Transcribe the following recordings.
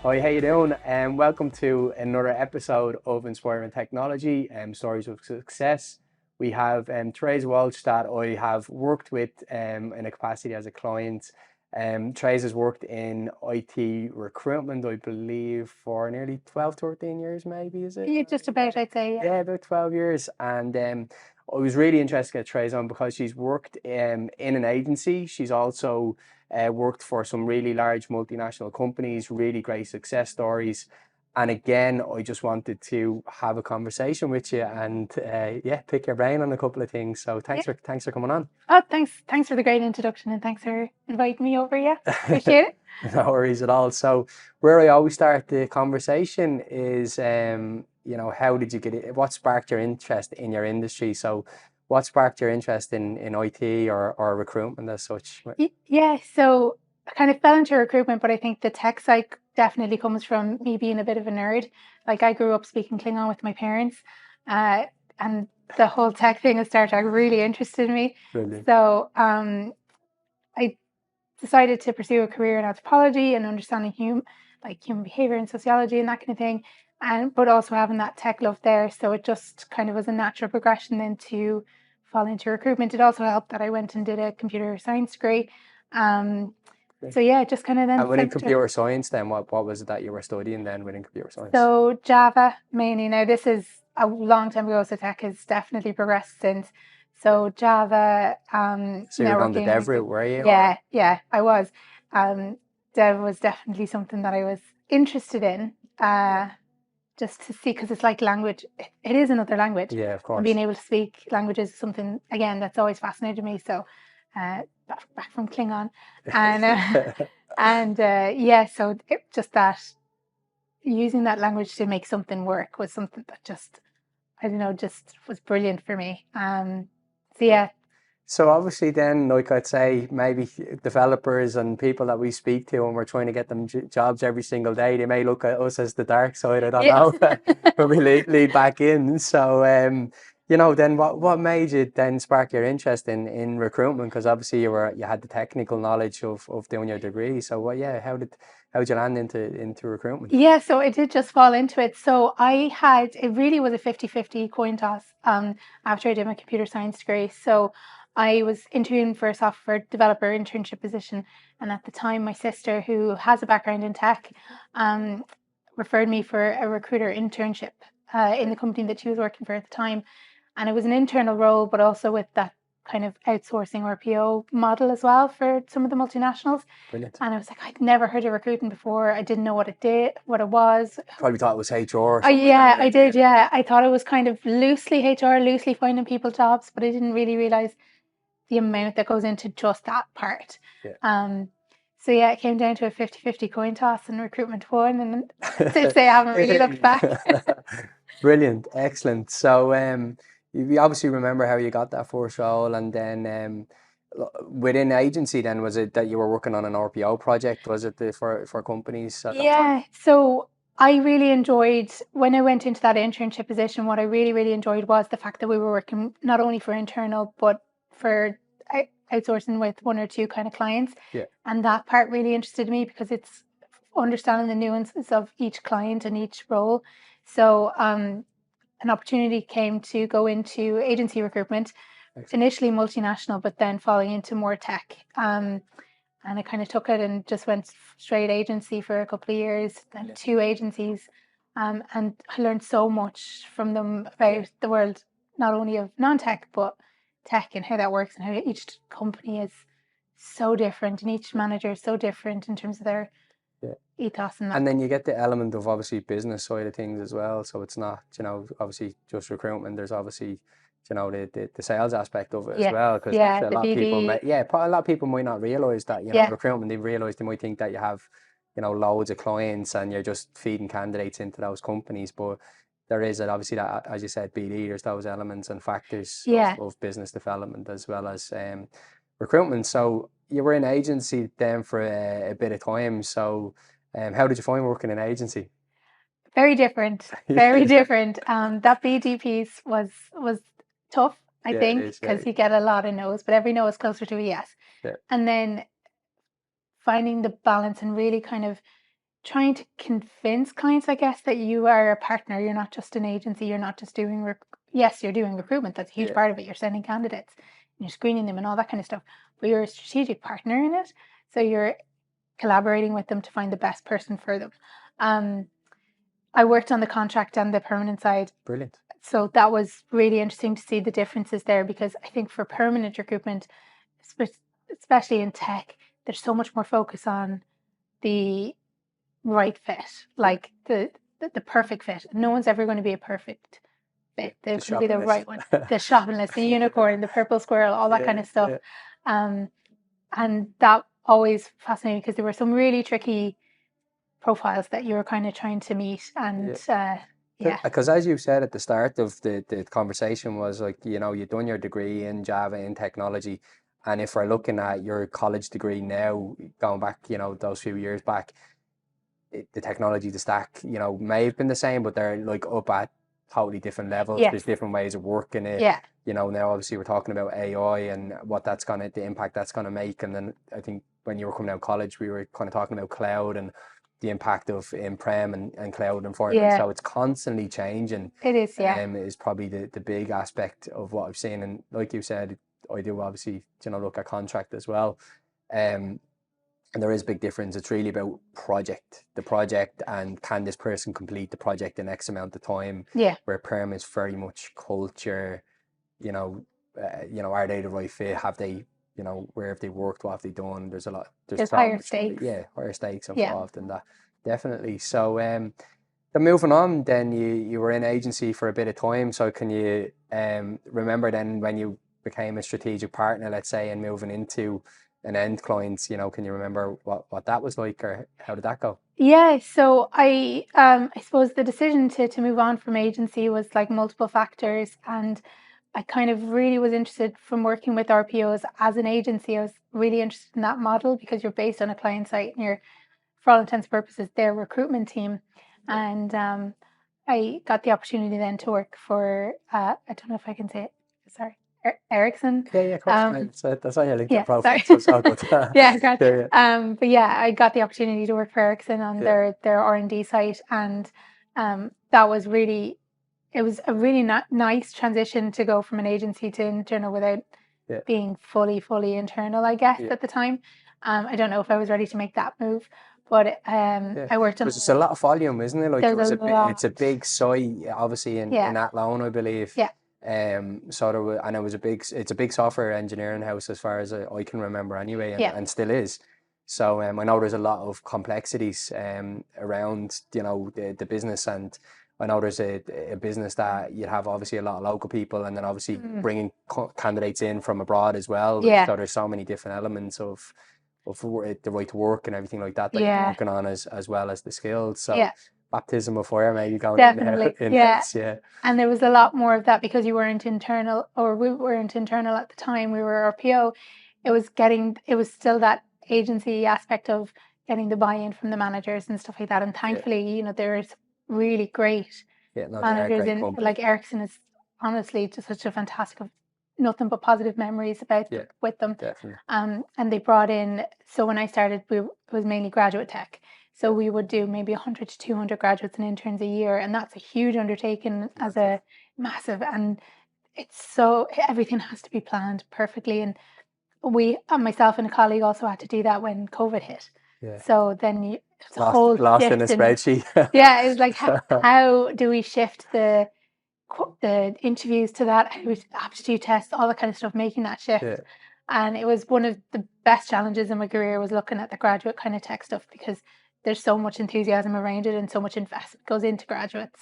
Hi, how you doing? Welcome to another episode of Inspiring Technology Stories of Success. We have Teresa Walsh that I have worked with in a capacity as a client. Teresa has worked in IT recruitment, I believe, for nearly 12, 13 years, maybe, is it? Yeah, just about, I'd say, yeah. Yeah, about 12 years. And I was really interested to get Trace on because she's worked in an agency. She's also worked for some really large multinational companies, really great success stories. And again, I just wanted to have a conversation with you and pick your brain on a couple of things. So Yeah. thanks for coming on. Oh, thanks for the great introduction, and thanks for inviting me over. Yeah, appreciate it. No worries at all. So where I always start the conversation is, how did you get it? What sparked your interest in your industry? So what sparked your interest in IT or recruitment as such? Yeah, so I kind of fell into recruitment, but I think the tech side definitely comes from me being a bit of a nerd. Like, I grew up speaking Klingon with my parents, and the whole tech thing of Star Trek really interested me. Brilliant. So I decided to pursue a career in anthropology and understanding human behavior and sociology and that kind of thing, but also having that tech love there. So it just kind of was a natural progression then to fall into recruitment. It also helped that I went and did a computer science degree. So yeah, it just kind of then And within sent to. computer science, then what was it that you were studying then within computer science? So Java mainly. Now this is a long time ago, so tech has definitely progressed since. So Java, So you were on the networking. dev route, were you? Yeah, I was. Dev was definitely something that I was interested in, just to see, because it's like language. It is another language, Yeah, of and course. being able to speak languages is something, again, that's always fascinated me. So, back from Klingon, and yeah, so just that using that language to make something work was something that just, I don't know, just was brilliant for me. So yeah. So obviously then, like I'd say, maybe developers and people that we speak to and we're trying to get them jobs every single day, they may look at us as the dark side, I don't Yeah. know, when we lead back in. So, then what made you then spark your interest in recruitment? Because obviously you had the technical knowledge of doing your degree. So how did you land into recruitment? Yeah, so I did just fall into it. So it really was a 50-50 coin toss after I did my computer science degree. So I was interviewing for a software developer internship position. And at the time, my sister, who has a background in tech, referred me for a recruiter internship in the company that she was working for at the time. And it was an internal role, but also with that kind of outsourcing or PO model as well for some of the multinationals. Brilliant. And I was like, I'd never heard of recruiting before. I didn't know what it was. Probably thought it was HR. Yeah, I did. Yeah, I thought it was kind of loosely HR, loosely finding people jobs, but I didn't really realize the amount that goes into just that part. Yeah. So yeah, it came down to a 50-50 coin toss, and recruitment won, and to say I haven't really looked back. Brilliant, excellent. So you obviously remember how you got that first role, and then within agency, then was it that you were working on an RPO project? Was it for companies at that time? Yeah, so I really enjoyed when I went into that internship position. What I really enjoyed was the fact that we were working not only for internal but for outsourcing with one or two kind of clients. Yeah. And that part really interested me because it's understanding the nuances of each client and each role. So an opportunity came to go into agency recruitment, initially multinational, but then falling into more tech. And I kind of took it and just went straight agency for a couple of years, then two agencies. And I learned so much from them about the world, not only of non-tech, but tech and how that works and how each company is so different and each manager is so different in terms of their ethos and that. And then you get the element of obviously business side of things as well. So it's not, obviously just recruitment. There's obviously, the sales aspect of it as well. Because a lot of people, a lot of people might not realize that, recruitment, they realize they might think that you have, loads of clients and you're just feeding candidates into those companies. But there is obviously that, as you said, BD, there's those elements and factors of business development as well as recruitment. So you were in agency then for a bit of time. So how did you find working in agency? Very different, very different. That BD piece was tough, I think, because you get a lot of no's, but every no is closer to a yes. Yeah. And then finding the balance and really kind of trying to convince clients, I guess, that you are a partner. You're not just an agency. You're not just doing, yes, you're doing recruitment. That's a huge part of it. You're sending candidates, and you're screening them and all that kind of stuff. But you're a strategic partner in it. So you're collaborating with them to find the best person for them. I worked on the contract and the permanent side. Brilliant. So that was really interesting to see the differences there, because I think for permanent recruitment, especially in tech, there's so much more focus on the right fit, like the perfect fit. No one's ever going to be a perfect fit. They're going to be the right one. The shopping list, the unicorn, the purple squirrel, all that kind of stuff. And that always fascinating, because there were some really tricky profiles that you were kind of trying to meet. And because as you said at the start of the conversation was like, you know, you've done your degree in Java in technology, and if we're looking at your college degree now, going back, you know, those few years back, the technology, the stack, you know, may have been the same, but they're like up at totally different levels. There's different ways of working it. You know, now obviously we're talking about AI and what that's gonna, the impact that's gonna make. And then I think when you were coming out of college, we were kind of talking about cloud and the impact of in-prem and cloud environment. So it's constantly changing. It is, is probably the big aspect of what I've seen. And like you said, I do obviously, you know, look at contract as well. And there is a big difference. It's really about the project, and can this person complete the project in X amount of time? Where perm is very much culture, you know, are they the right fit? Have they, you know, where have they worked? What have they done? There's a lot. There's higher stakes. Higher stakes involved in that, definitely. So, then moving on, then you were in agency for a bit of time. So can you remember then when you became a strategic partner, let's say, and moving into an end client, you know, can you remember what that was like, or how did that go? Yeah, so I suppose the decision to move on from agency was like multiple factors, and I kind of really was interested from working with RPOs as an agency. I was really interested in that model, because you're based on a client site and you're, for all intents and purposes, their recruitment team. And I got the opportunity then to work for, I don't know if I can say it, sorry, Ericsson. Yeah, of course. That's on your LinkedIn profile. So it's all good. Great. But yeah, I got the opportunity to work for Ericsson on their R&D site, and that was really, it was a really nice transition to go from an agency to internal without being fully internal, I guess, at the time. I don't know if I was ready to make that move, but I worked on. It's a lot of volume, isn't it? Like it's a big site, obviously in Athlone, I believe. So there was, and it's a big software engineering house as far as I can remember anyway, and still is. So I know there's a lot of complexities around, you know, the business, and I know there's a business that you have obviously a lot of local people, and then obviously bringing candidates in from abroad as well. So there's so many different elements of the right to work and everything like that you're working on, as well as the skills. So baptism of fire maybe going in this, And there was a lot more of that, because you weren't internal, or we weren't internal at the time, we were RPO. It was still that agency aspect of getting the buy-in from the managers and stuff like that. And thankfully, you know, there's really great managers in, like Ericsson is honestly just such a fantastic, nothing but positive memories about with them. And they brought in, so when I started, it was mainly graduate tech. So we would do maybe 100 to 200 graduates and interns a year, and that's a huge undertaking, as a massive, and it's so, everything has to be planned perfectly. And myself and a colleague also had to do that when COVID hit. So then it's a whole lost in a spreadsheet. It was like, how do we shift the interviews to that, aptitude tests, all that kind of stuff, making that shift. And it was one of the best challenges in my career, was looking at the graduate kind of tech stuff, because there's so much enthusiasm around it and so much investment goes into graduates.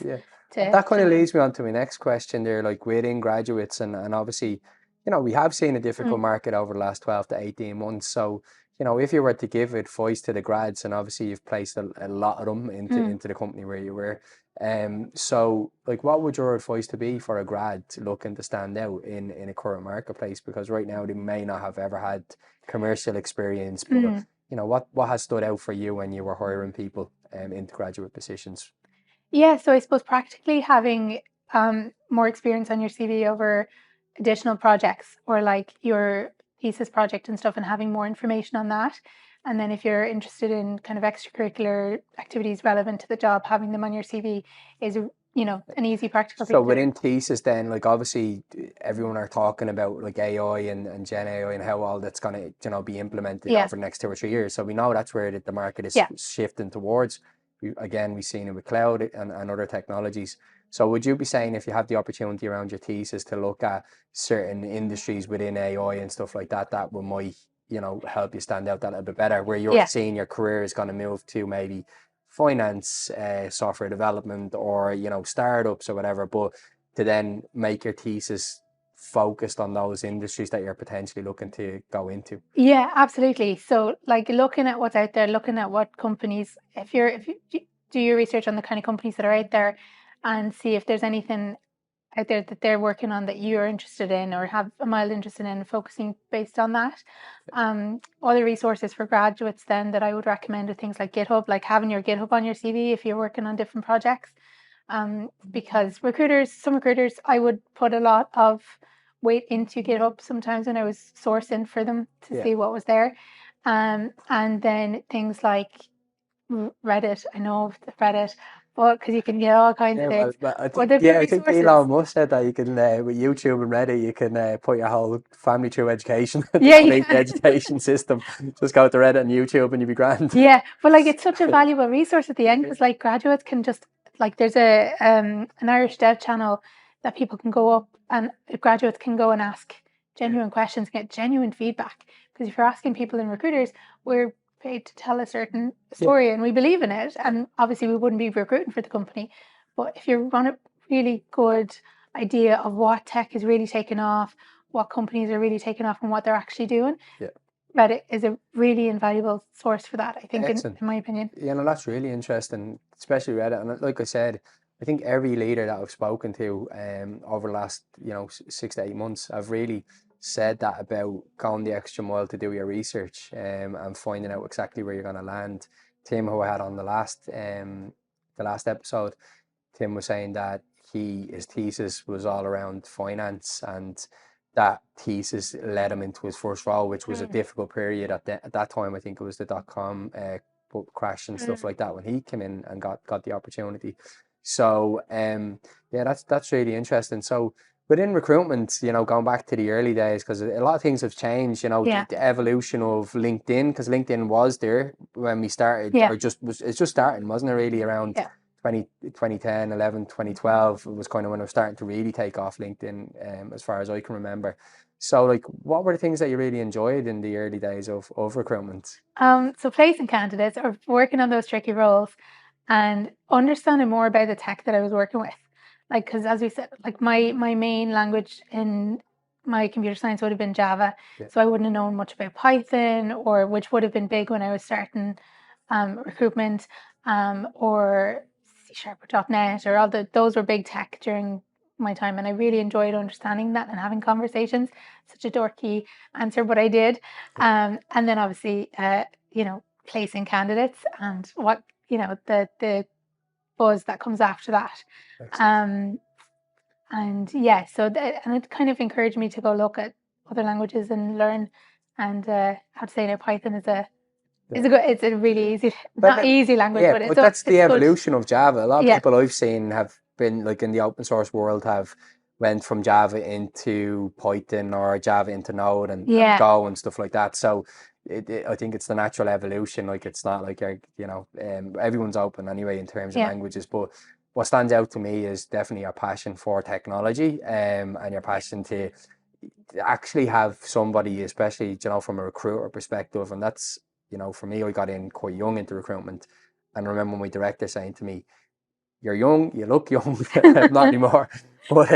That kind of leads me on to my next question there, like within graduates, and obviously, you know, we have seen a difficult market over the last 12 to 18 months. So, you know, if you were to give advice to the grads, and obviously you've placed a lot of them into the company where you were, so like, what would your advice to be for a grad looking to stand out in a current marketplace? Because right now they may not have ever had commercial experience, but you know, what has stood out for you when you were hiring people into graduate positions? So I suppose practically having more experience on your CV over additional projects, or like your thesis project and stuff, and having more information on that. And then if you're interested in kind of extracurricular activities relevant to the job, having them on your CV is, an easy practical thing. So within thesis then, like obviously everyone are talking about like AI and Gen AI and how all that's going to, be implemented over the next 2 or 3 years. So we know that's where the market is shifting towards. We've seen it with cloud and other technologies. So would you be saying if you have the opportunity around your thesis to look at certain industries within AI and stuff like that, that might, help you stand out that little bit better, where you're seeing your career is going to move to maybe finance, software development, or startups or whatever, but to then make your thesis focused on those industries that you're potentially looking to go into? Yeah, absolutely. So like looking at what's out there, looking at what companies, if you do your research on the kind of companies that are out there and see if there's anything out there that they're working on that you're interested in or have a mild interest in, focusing based on that. Other resources for graduates then that I would recommend are things like GitHub, like having your GitHub on your CV if you're working on different projects. Because some recruiters, I would put a lot of weight into GitHub sometimes when I was sourcing for them to see what was there. And then things like Reddit, I know the Reddit, but because you can get all kinds of things. I think Elon Musk said that you can, with YouTube and Reddit, you can put your whole family through education. The education system. Just go to Reddit and YouTube and you'll be grand. Yeah, but like it's such a valuable resource at the end because like graduates can just like there's an Irish dev channel that people can go up and graduates can go and ask genuine questions, get genuine feedback. Because if you're asking people and recruiters, we're paid to tell a certain story and we believe in it. And obviously we wouldn't be recruiting for the company. But if you run a really good idea of what tech is really taking off, what companies are really taking off and what they're actually doing, Reddit is a really invaluable source for that, I think, in my opinion. Yeah, no, that's really interesting, especially Reddit. And like I said, I think every leader that I've spoken to over the last, 6 to 8 months, I've really said that about going the extra mile to do your research and finding out exactly where you're going to land. Tim, who I had on the last episode, Tim was saying that his thesis was all around finance, and that thesis led him into his first role, which was a difficult period at that time. I think it was the .com crash and stuff like that when he came in and got the opportunity. So that's really interesting. So within recruitment, going back to the early days, because a lot of things have changed, the evolution of LinkedIn, because LinkedIn was there when we started, or it's just starting, wasn't it, really around 2010, 11, 2012 was kind of when I was starting to really take off LinkedIn, as far as I can remember. So like, what were the things that you really enjoyed in the early days of recruitment? So placing candidates or working on those tricky roles and understanding more about the tech that I was working with. Like, because as we said, like my main language in my computer science would have been Java. So I wouldn't have known much about Python, or which would have been big when I was starting recruitment, or C# or .NET, or those were big tech during my time, and I really enjoyed understanding that and having conversations. Such a dorky answer, but I did. And then obviously, placing candidates and what the buzz that comes after that. And and it kind of encouraged me to go look at other languages and learn. And how to say now, Python is a it's a really easy, not easy language, but that's the evolution of Java. A lot of people I've seen have been like in the open source world have went from Java into Python or Java into Node and Go and stuff like that. So I think it's the natural evolution. Like it's not like everyone's open anyway in terms of languages. But what stands out to me is definitely your passion for technology and your passion to actually have somebody, especially from a recruiter perspective, and that's. For me, I got in quite young into recruitment, and I remember my director saying to me, "You're young, you look young, not anymore, but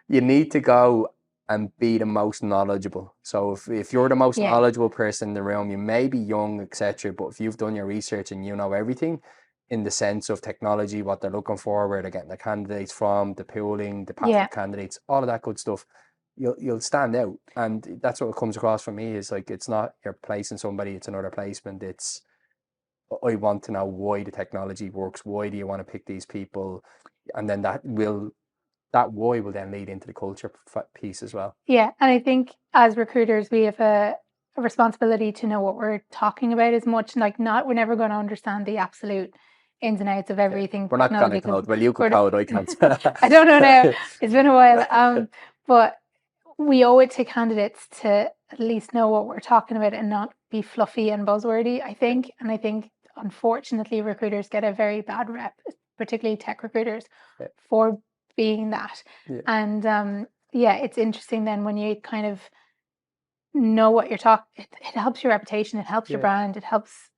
you need to go and be the most knowledgeable. So if you're the most knowledgeable person in the room, you may be young, etc., but if you've done your research and you know everything in the sense of technology, what they're looking for, where they're getting the candidates from, the pooling, the passive candidates, all of that good stuff, you'll stand out." And that's what comes across for me is like, it's not you're placing somebody, it's another placement. It's, I want to know why the technology works. Why do you want to pick these people? And then that why will then lead into the culture piece as well. Yeah. And I think as recruiters, we have a a responsibility to know what we're talking about as much. Like, we're never going to understand the absolute ins and outs of everything. We're not going to code. Well, you could code, I can't. I don't know now. It's been a while. But we owe it to candidates to at least know what we're talking about and not be fluffy and buzzwordy, I think. And I think, unfortunately, recruiters get a very bad rep, particularly tech recruiters, for being that. And it's interesting then when you kind of know what you're talking, it helps your reputation, it helps your brand, it helps.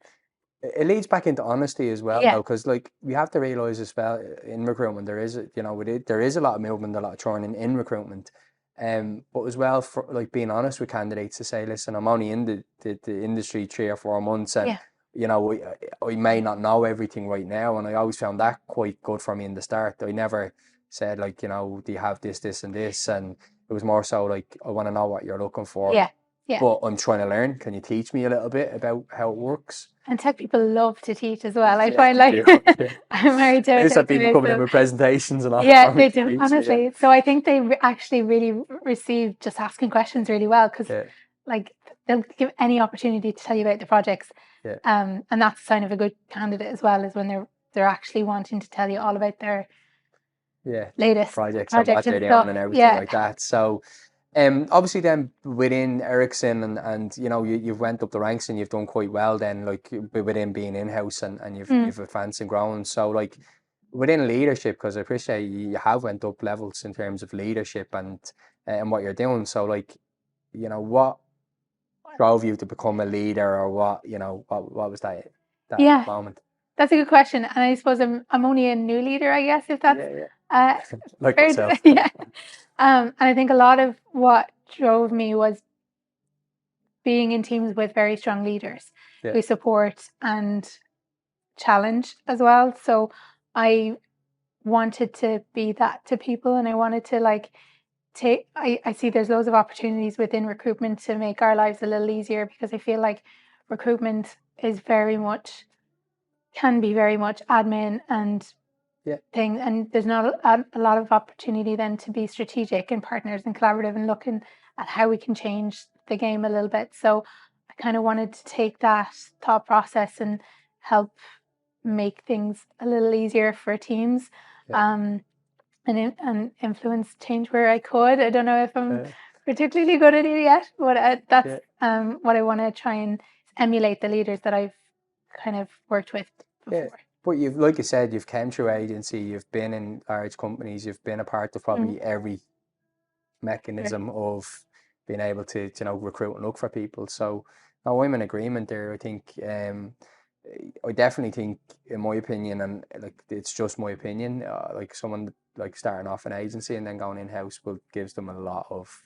It leads back into honesty as well, though, because like we have to realize as well in recruitment there is there is a lot of movement, a lot of churning in recruitment, but as well for like being honest with candidates to say, listen, I'm only in the industry 3 or 4 months, and I may not know everything right now, and I always found that quite good for me in the start. I never said like, do you have this and this, and it was more so like, I want to know what you're looking for. But I'm trying to learn. Can you teach me a little bit about how it works? And tech people love to teach as well. I find like I'm married to. I used to have people coming in with presentations and all. Yeah, they do, honestly. So I think they actually really receive just asking questions really well, because like they'll give any opportunity to tell you about the projects. And that's a sign of a good candidate as well, is when they're actually wanting to tell you all about their latest projects and what they're doing and everything like that. So obviously then within Ericsson and you've went up the ranks and you've done quite well then, like within being in-house and you've advanced and grown. So like within leadership, because I appreciate you have went up levels in terms of leadership and what you're doing. So like, what drove you to become a leader, or what was that moment? That's a good question. And I suppose I'm only a new leader, I guess, if that's like myself. And I think a lot of what drove me was being in teams with very strong leaders who support and challenge as well. So I wanted to be that to people, and I wanted to like I see there's loads of opportunities within recruitment to make our lives a little easier, because I feel like recruitment is can be very much admin and thing, and there's not a lot of opportunity then to be strategic and partners and collaborative and looking at how we can change the game a little bit. So I kind of wanted to take that thought process and help make things a little easier for teams, and influence change where I could. I don't know if I'm particularly good at it yet, but that's what I want to try and emulate, the leaders that I've kind of worked with before. But you've, like you said, you've came through agency, you've been in large companies, you've been a part of probably every mechanism of being able to, recruit and look for people. So now I'm in agreement there. I think, I definitely think, in my opinion, and like it's just my opinion, like someone like starting off an agency and then going in-house gives them a lot of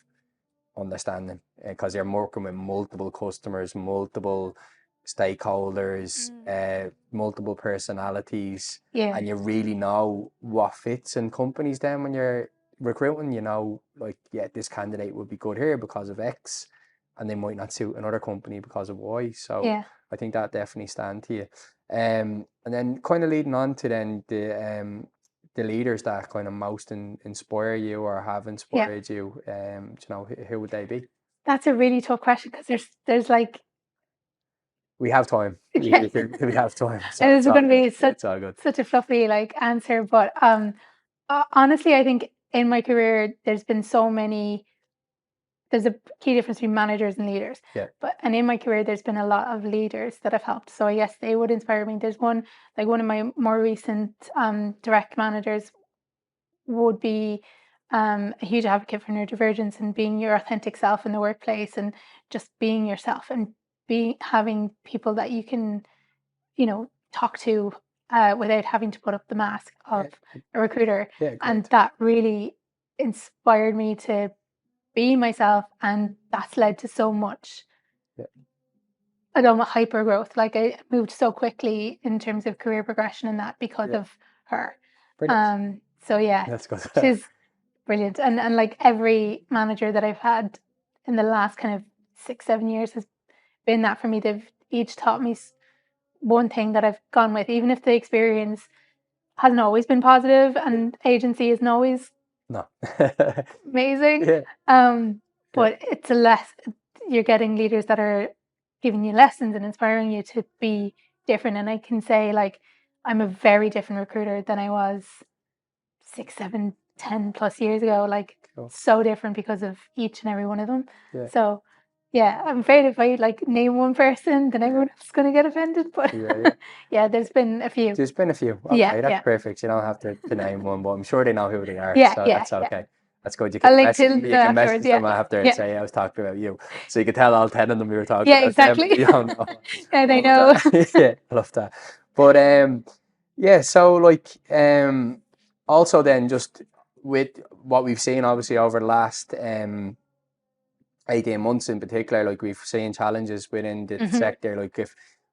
understanding, because they're working with multiple customers, multiple stakeholders, multiple personalities, and you really know what fits in companies. Then when you're recruiting, like, this candidate would be good here because of X, and they might not suit another company because of Y. So I think that definitely stands to you. And then kind of leading on to then the leaders that kind of most inspire you or have inspired you, who would they be? That's a really tough question, because there's like, we have time. We have time. So and it's going to be such a fluffy like answer, but honestly, I think in my career there's been there's a key difference between managers and leaders. And in my career there's been a lot of leaders that have helped. So yes, they would inspire me. There's one of my more recent direct managers would be a huge advocate for neurodivergence and being your authentic self in the workplace, and just being yourself and having people that you can, talk to without having to put up the mask of a recruiter. And that really inspired me to be myself, and that's led to so much hyper growth. Like, I moved so quickly in terms of career progression and that because of her. Brilliant. So that's good. She's brilliant, and like every manager that I've had in the last kind of 6-7 years has been that for me. They've each taught me one thing that I've gone with, even if the experience hasn't always been positive and agency isn't always amazing. But it's you're getting leaders that are giving you lessons and inspiring you to be different. And I can say, like, I'm a very different recruiter than I was 6, 7, 10 plus years ago. Like, so different because of each and every one of them. So yeah, I'm afraid if I like name one person, then everyone else is going to get offended. But yeah, there's been a few. There's been a few. Okay, that's perfect. You don't have to name one, but I'm sure they know who they are. Yeah, so that's okay. That's good. You I'll can link message, to them message them after and say I was talking about you. So you can tell all 10 of them we were talking about. Exactly. You don't know. Yeah, they know. Yeah, I love that. But yeah, so like also then just with what we've seen obviously over the last 18 months in particular, like we've seen challenges within the sector. Like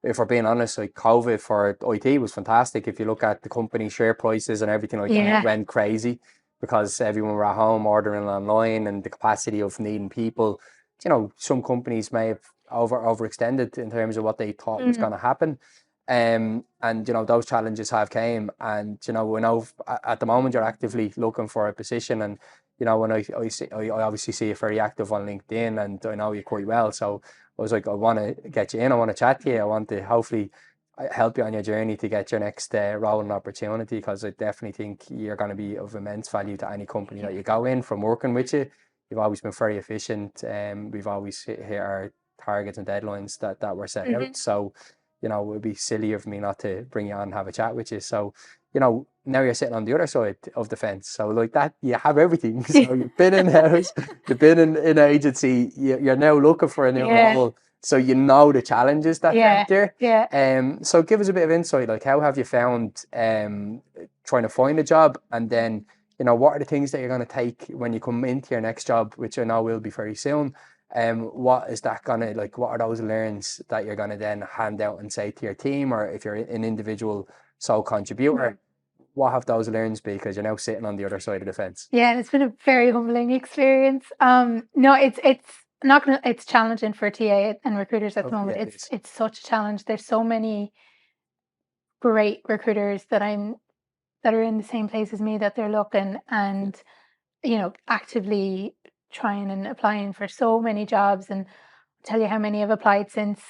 if we're being honest, like COVID for IT was fantastic. If you look at the company share prices and everything like that went crazy because everyone were at home ordering online, and the capacity of needing people. You know, some companies may have overextended in terms of what they thought was going to happen. And you know, those challenges have came, and you know, we know at the moment you're actively looking for a position. And you know, when I obviously see you very active on LinkedIn, and I know you quite well, so I was like, I want to get you in, I want to chat to you, I want to hopefully help you on your journey to get your next role and opportunity, because I definitely think you're going to be of immense value to any company that you go in. From working with you, you've always been very efficient, we've always hit our targets and deadlines that were set out. So you know, it would be silly of me not to bring you on and have a chat with you. So, you know, now you're sitting on the other side of the fence. So like that, you have everything. So you've been in-house, you've been in agency, you're now looking for a new role. So you know the challenges that factor. So give us a bit of insight, like how have you found trying to find a job? And then, you know, what are the things that you're going to take when you come into your next job, which I know will be very soon? What is that gonna, like, what are those learns that you're gonna then hand out and say to your team, or if you're an individual sole contributor, what have those learns be, because you're now sitting on the other side of the fence? Yeah, it's been a very humbling experience. No, it's not gonna, it's challenging for TA and recruiters at the moment. It's such a challenge. There's so many great recruiters that are in the same place as me, that they're looking and you know, actively trying and applying for so many jobs, and I'll tell you how many have applied since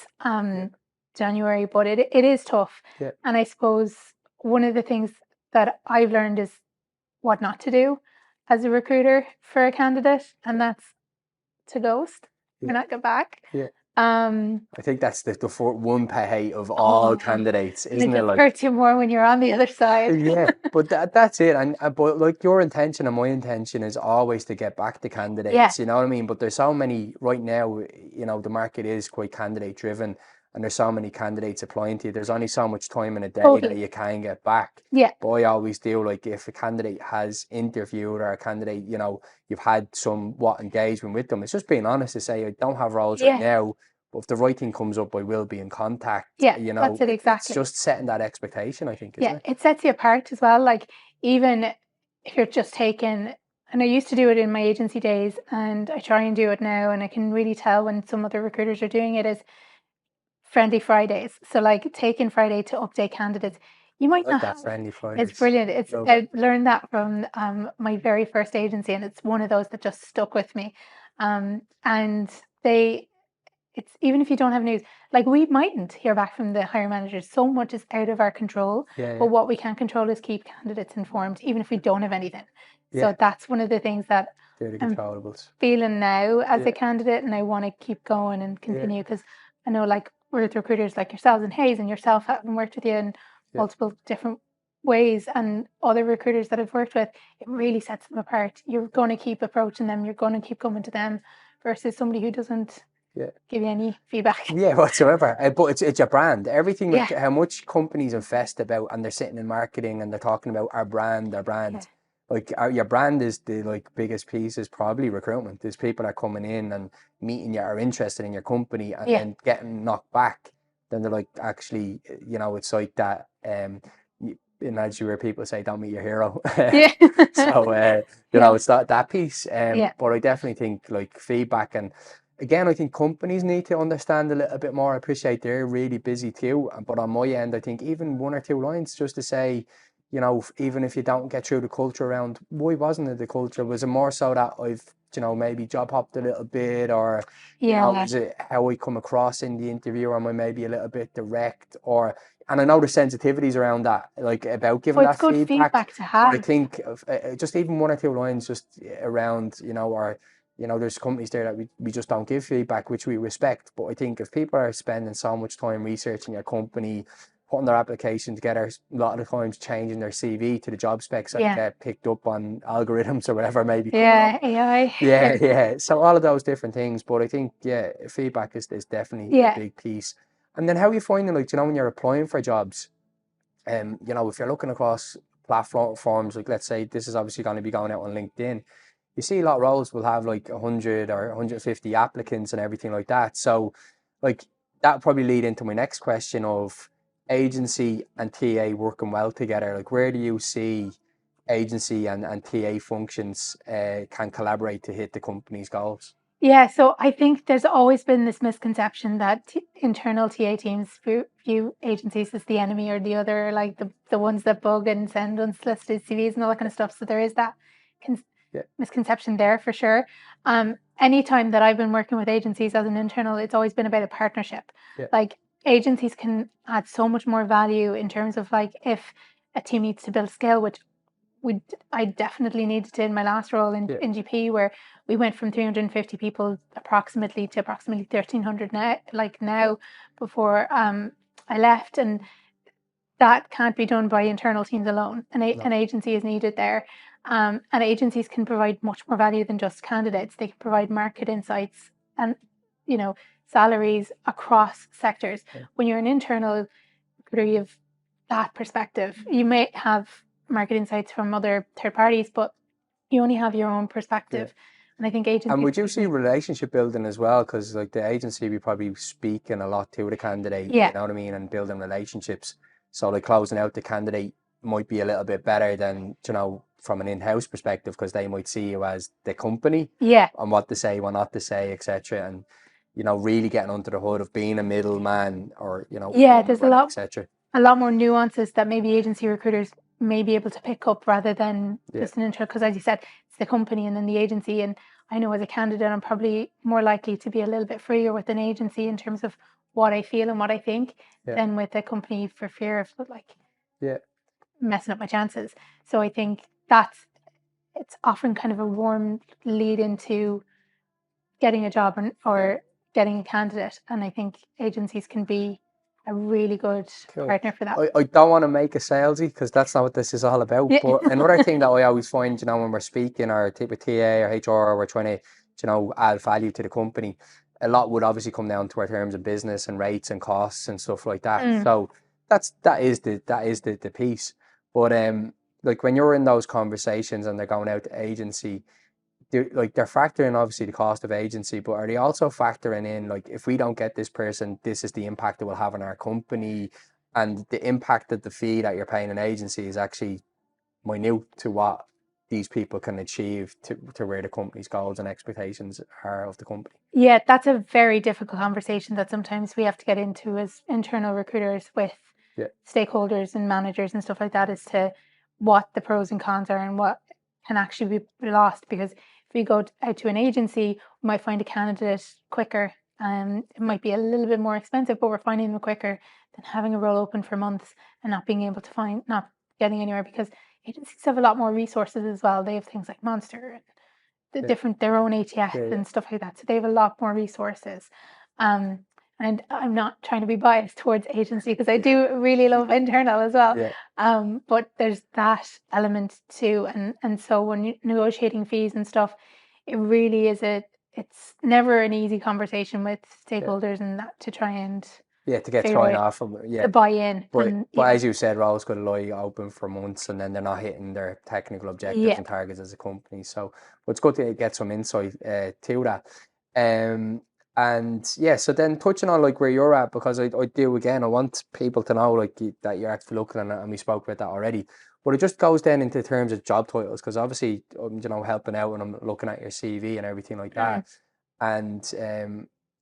January, but it is tough. And I suppose one of the things that I've learned is what not to do as a recruiter for a candidate, and that's to ghost and not get back. I think that's the one pet hate of all candidates, isn't it? Like, hurts you more when you're on the other side. But that's it. And but like your intention and my intention is always to get back to candidates. You know what I mean? But there's so many right now. You know, the market is quite candidate driven, and there's so many candidates applying to you. There's only so much time in a day that you can get back. But I always do, like, if a candidate has interviewed, or a candidate, you know, you've had somewhat engagement with them, it's just being honest to say, I don't have roles right now, but if the right thing comes up, I will be in contact. You know, that's it, exactly. It's just setting that expectation, I think, isn't it? It sets you apart as well. Like, even if you're just taking, and I used to do it in my agency days, and I try and do it now, and I can really tell when some other recruiters are doing it, is Friendly Fridays. So like taking Friday to update candidates. You might not have Friendly Fridays. It's brilliant. I learned that from my very first agency, and it's one of those that just stuck with me. And it's even if you don't have news, like, we mightn't hear back from the hiring managers. So much is out of our control. But what we can control is keep candidates informed, even if we don't have anything. So that's one of the things that I'm feeling now as a candidate, and I want to keep going and continue, because I know, like, with recruiters like yourselves and Hayes and yourself, having worked with you in multiple different ways, and other recruiters that I've worked with, it really sets them apart. You're going to keep approaching them, you're going to keep coming to them, versus somebody who doesn't give you any feedback. Whatsoever. But it's your brand. Everything, like, how much companies invest about, and they're sitting in marketing and they're talking about our brand. Like, your brand is the, like, biggest piece is probably recruitment. There's people are coming in and meeting you, are interested in your company, and then getting knocked back. Then they're like, actually, you know, it's like that. In Nigeria, where people say, "Don't meet your hero." So you know, it's that piece. But I definitely think, like, feedback, and again, I think companies need to understand a little bit more. I appreciate they're really busy too, but on my end, I think even 1 or 2 lines just to say, you know, even if you don't get through the culture around, why wasn't it the culture? Was it more so that I've, you know, maybe job hopped a little bit, or, you know, is it how I come across in the interview, or am I maybe a little bit direct, or, and I know there's sensitivities around that, like about giving that good feedback to have. But I think just even 1 or 2 lines just around, you know, or, you know, there's companies there that we just don't give feedback, which we respect. But I think if people are spending so much time researching your company, putting their application together, a lot of the times changing their CV to the job specs that get picked up on algorithms or whatever maybe. AI. Yeah. So all of those different things. But I think, feedback is definitely a big piece. And then how are you finding, like, you know, when you're applying for jobs, you know, if you're looking across platforms, like let's say this is obviously going to be going out on LinkedIn, you see a lot of roles will have like 100 or 150 applicants and everything like that. So like that probably lead into my next question of agency and TA working well together. Like where do you see agency and TA functions can collaborate to hit the company's goals? Yeah, so I think there's always been this misconception that internal TA teams view agencies as the enemy or the other, like the ones that bug and send unsolicited CVs and all that kind of stuff. So there is that misconception there for sure. Anytime that I've been working with agencies as an internal, it's always been about a partnership. Like agencies can add so much more value in terms of like if a team needs to build scale, which I definitely needed to in my last role in GP, where we went from 350 people approximately to approximately 1,300 now, before I left, and that can't be done by internal teams alone. An agency is needed there, and agencies can provide much more value than just candidates. They can provide market insights and, you know, salaries across sectors. When you're an internal recruiter, you have that perspective. You may have market insights from other third parties, but you only have your own perspective. And I think agencies. And would you see relationship building as well? Because like the agency, we probably speaking a lot to the candidate, you know what I mean, and building relationships. So like closing out the candidate might be a little bit better than, you know, from an in-house perspective, because they might see you as the company, and what to say, what not to say, etc. And, you know, really getting under the hood of being a middleman, or, you know, there's a lot more nuances that maybe agency recruiters may be able to pick up rather than just an intro, because as you said, it's the company and then the agency. And I know as a candidate, I'm probably more likely to be a little bit freer with an agency in terms of what I feel and what I think than with a company, for fear of like messing up my chances. So I think it's often kind of a warm lead into getting a job or getting a candidate. And I think agencies can be a really good partner for that. I don't want to make a salesy, because that's not what this is all about. But another thing that I always find, you know, when we're speaking or with TA or HR, or we're trying to, you know, add value to the company, a lot would obviously come down to our terms of business and rates and costs and stuff like that. So that is the piece. But like when you're in those conversations and they're going out to agency, they're factoring obviously the cost of agency, but are they also factoring in, like, if we don't get this person, this is the impact it will have on our company, and the impact that the fee that you're paying an agency is actually minute to what these people can achieve to where the company's goals and expectations are of the company? Yeah, that's a very difficult conversation that sometimes we have to get into as internal recruiters with stakeholders and managers and stuff like that, as to what the pros and cons are and what can actually be lost. Because if we go out to an agency, we might find a candidate quicker. It might be a little bit more expensive, but we're finding them quicker than having a role open for months and not being able to not getting anywhere, because agencies have a lot more resources as well. They have things like Monster and their own ATS and stuff like that. So they have a lot more resources. And I'm not trying to be biased towards agency, because I do really love internal as well. But there's that element too. And so when you're negotiating fees and stuff, it really is it's never an easy conversation with stakeholders and that to try and to get thrown off from to buy in. But as you said, roles could lie open for months and then they're not hitting their technical objectives and targets as a company. So it's good to get some insight to that. And so then touching on like where you're at, because I do, again, I want people to know like that you're actually looking at it, and we spoke about that already. But it just goes then into terms of job titles, because obviously I'm, you know, helping out and I'm looking at your CV and everything like that. And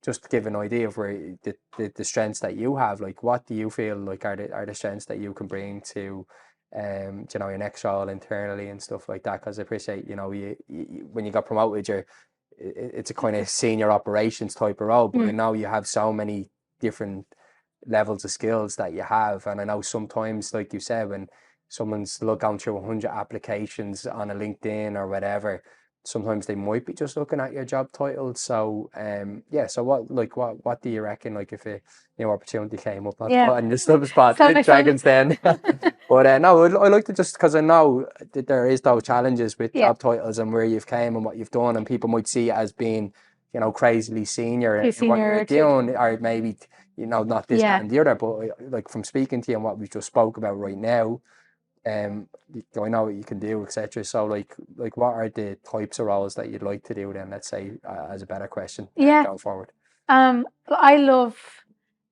just to give an idea of where the strengths that you have, like what do you feel like are the strengths that you can bring to you know, your next role internally and stuff like that. Because I appreciate, you know, you when you got promoted, it's a kind of senior operations type of role, but I know you have so many different levels of skills that you have, and I know sometimes, like you said, when someone's going through 100 applications on a LinkedIn or whatever, sometimes they might be just looking at your job title. So yeah, so what do you reckon, like, if a new opportunity came up, not putting the sub spot Dragons then but no, I like to, just because I know that there is those challenges with job titles and where you've came and what you've done, and people might see it as being, you know, crazily senior in what you're doing, or maybe, you know, not this, that and the other. But like, from speaking to you and what we just spoke about right now, I know what you can do, etc. So like what are the types of roles that you'd like to do then, let's say, as a better question going forward? I love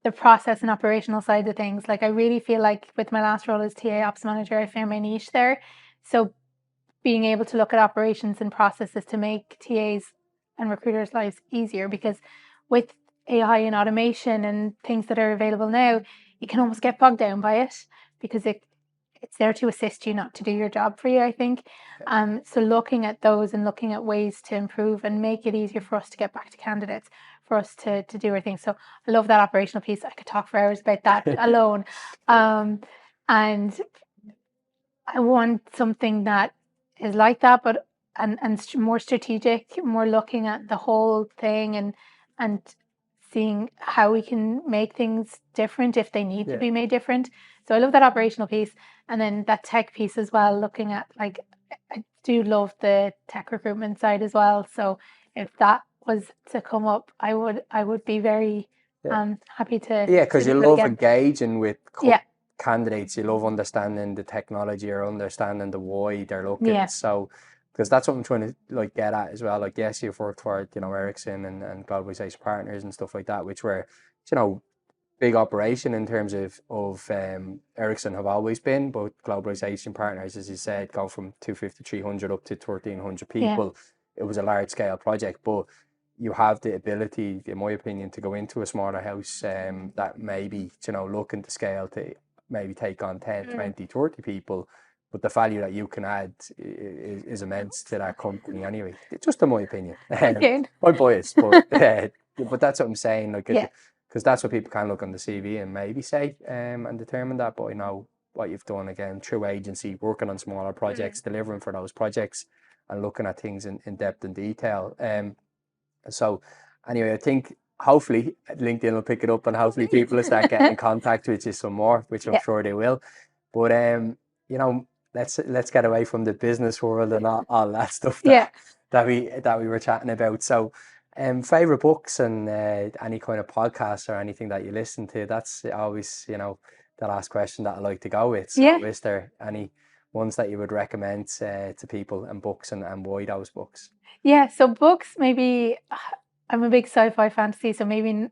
the process and operational side of things. Like, I really feel like with my last role as TA ops manager, I found my niche there. So being able to look at operations and processes to make TAs and recruiters' lives easier, because with AI and automation and things that are available now, you can almost get bogged down by it, because it's there to assist you, not to do your job for you, I think. So looking at those and looking at ways to improve and make it easier for us to get back to candidates, for us to do our thing. So I love that operational piece. I could talk for hours about that alone. And I want something that is like that, but and more strategic, more looking at the whole thing, and seeing how we can make things different if they need to be made different. So I love that operational piece, and then that tech piece as well. Looking at, like, I do love the tech recruitment side as well. So if that was to come up, I would be very happy to. Yeah, because you love engaging with candidates. You love understanding the technology or understanding the why they're looking. So, because that's what I'm trying to, like, get at as well. Like, yes, you've worked for, you know, Ericsson and Globalization Partners and stuff like that, which were, you know, big operation in terms of Ericsson have always been, but Globalization Partners, as you said, go from 250, 300 up to 1,300 people. It was a large scale project, but you have the ability, in my opinion, to go into a smaller house that maybe, you know, looking to scale to maybe take on 10, 20, 30 people. But the value that you can add is immense to that company anyway. Just in my opinion. I'm biased, but that's what I'm saying. Like, because that's what people can look on the CV and maybe say and determine that. But I know what you've done, again, through agency, working on smaller projects, delivering for those projects, and looking at things in depth and detail. So anyway, I think hopefully LinkedIn will pick it up, and hopefully people will start getting in contact with you some more, which I'm sure they will. But you know, let's get away from the business world and all that stuff that we were chatting about. So favorite books and any kind of podcasts or anything that you listen to, that's always, you know, the last question that I like to go with. So is there any ones that you would recommend to people, and books, and why those books? So books, maybe I'm a big sci-fi fantasy, so maybe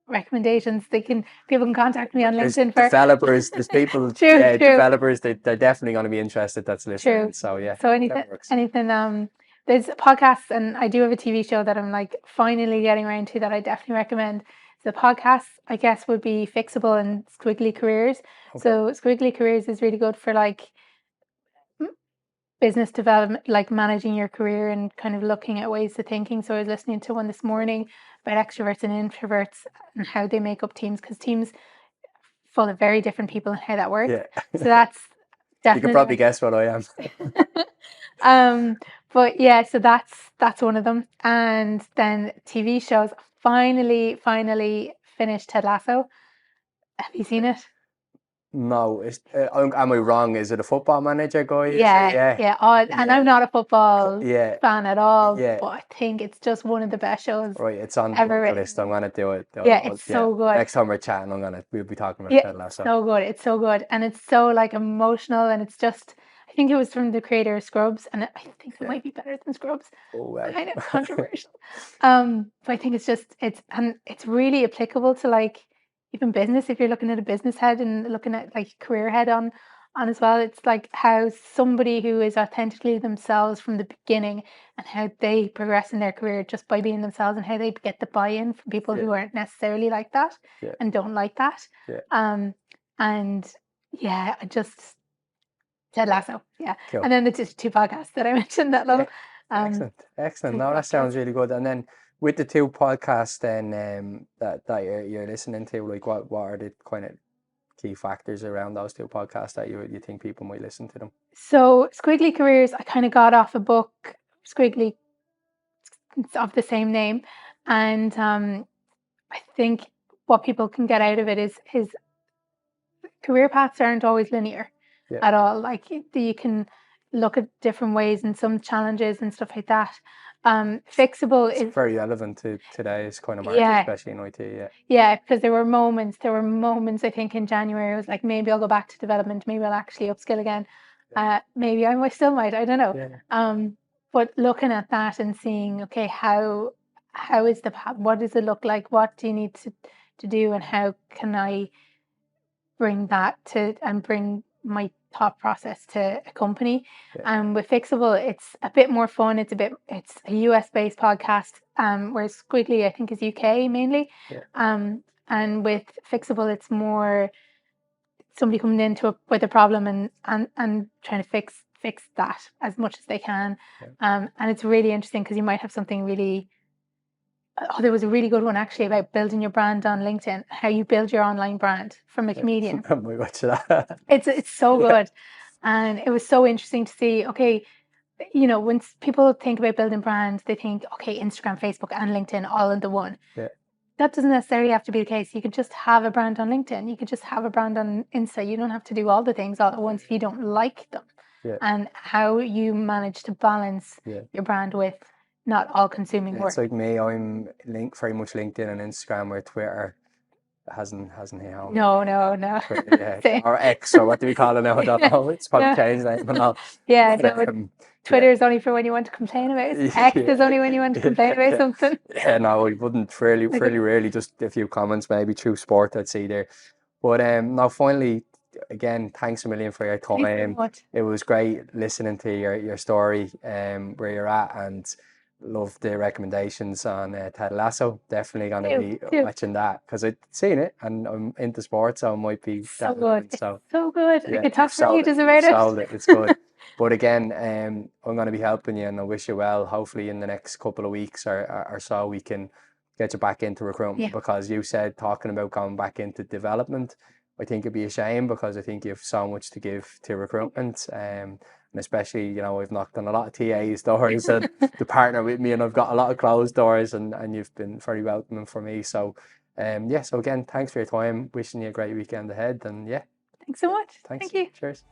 recommendations people can contact me on LinkedIn for developers. There's people developers, they're definitely going to be interested, that's listening. So anything there's podcasts, and I do have a TV show that I'm like finally getting around to that I definitely recommend. The podcasts, I guess, would be Fixable and Squiggly Careers. So Squiggly Careers is really good for, like, business development, like managing your career and kind of looking at ways of thinking. So I was listening to one this morning about extroverts and introverts and how they make up teams, because teams full of very different people and how that works. So that's definitely. You can probably guess what I am. But so that's one of them. And then TV shows. Finally finished Ted Lasso. Have you seen it? No, am I wrong? Is it a football manager guy? And I'm not a football fan at all, but I think it's just one of the best shows. Right, it's on the list. I'm gonna do it. It's so good. Next time we're chatting, we'll be talking about Ted Lasso. It's so good, and it's so, like, emotional, and it's just, I think it was from the creator of Scrubs, and I think it might be better than Scrubs. Kind of controversial. But I think it's really applicable to, like, even business. If you're looking at a business head and looking at, like, career head on as well, it's like how somebody who is authentically themselves from the beginning, and how they progress in their career just by being themselves, and how they get the buy-in from people who aren't necessarily like that and don't like that. I just, Ted Lasso, yeah. Cool. And then the two podcasts that I mentioned that little. Excellent. No, that sounds really good. And then with the two podcasts then that you're listening to, like what are the kind of key factors around those two podcasts that you think people might listen to them? So Squiggly Careers, I kind of got off a book, Squiggly, of the same name. And I think what people can get out of it is career paths aren't always linear at all. Like you can look at different ways and some challenges and stuff like that. Fixable is very relevant to today's kind of market, especially in IT. Yeah, because there were moments I think in January I was like, maybe I'll go back to development, maybe I'll actually upskill again. Maybe I still might, I don't know. But looking at that and seeing, okay, how is the path, what does it look like, what do you need to do, and how can I bring that to and bring my thought process to a company. With Fixable, it's a bit more fun. It's a US based podcast, whereas Squiggly I think is UK mainly. And with Fixable, it's more somebody coming into with a problem and trying to fix that as much as they can. And it's really interesting because you might have something really. Oh, there was a really good one actually about building your brand on LinkedIn, how you build your online brand from a comedian. It's so good. And it was so interesting to see, okay, you know, when people think about building brands, they think, okay, Instagram, Facebook and LinkedIn all in the one. That doesn't necessarily have to be the case. You could just have a brand on LinkedIn. You could just have a brand on Insta. You don't have to do all the things all at once if you don't like them. And how you manage to balance your brand with not all consuming work. It's like me, I'm very much LinkedIn and Instagram, or Twitter hasn't hit home. No. Or X, or what do we call it now? I don't know. It's probably changed name and all. Twitter is only for when you want to complain about it. X is only when you want to complain about something. No, I wouldn't fairly rarely, just a few comments maybe through sport I'd see there. But now finally, again, thanks a million for your time. Thanks so much. It was great listening to your story, where you're at, and love the recommendations on Ted Lasso. Definitely going to be watching that because I've seen it and I'm into sports, so it might be so good. So good. Yeah, I could talk for ages about it. It's good. But again, I'm going to be helping you, and I wish you well. Hopefully in the next couple of weeks or so we can get you back into recruitment, because you said talking about going back into development, I think it'd be a shame, because I think you have so much to give to recruitment. And especially, you know, I've knocked on a lot of TA's doors and to partner with me, and I've got a lot of closed doors, and you've been very welcoming for me. So, so again, thanks for your time. Wishing you a great weekend ahead, and Thanks so much. Thanks. Thank you. Cheers.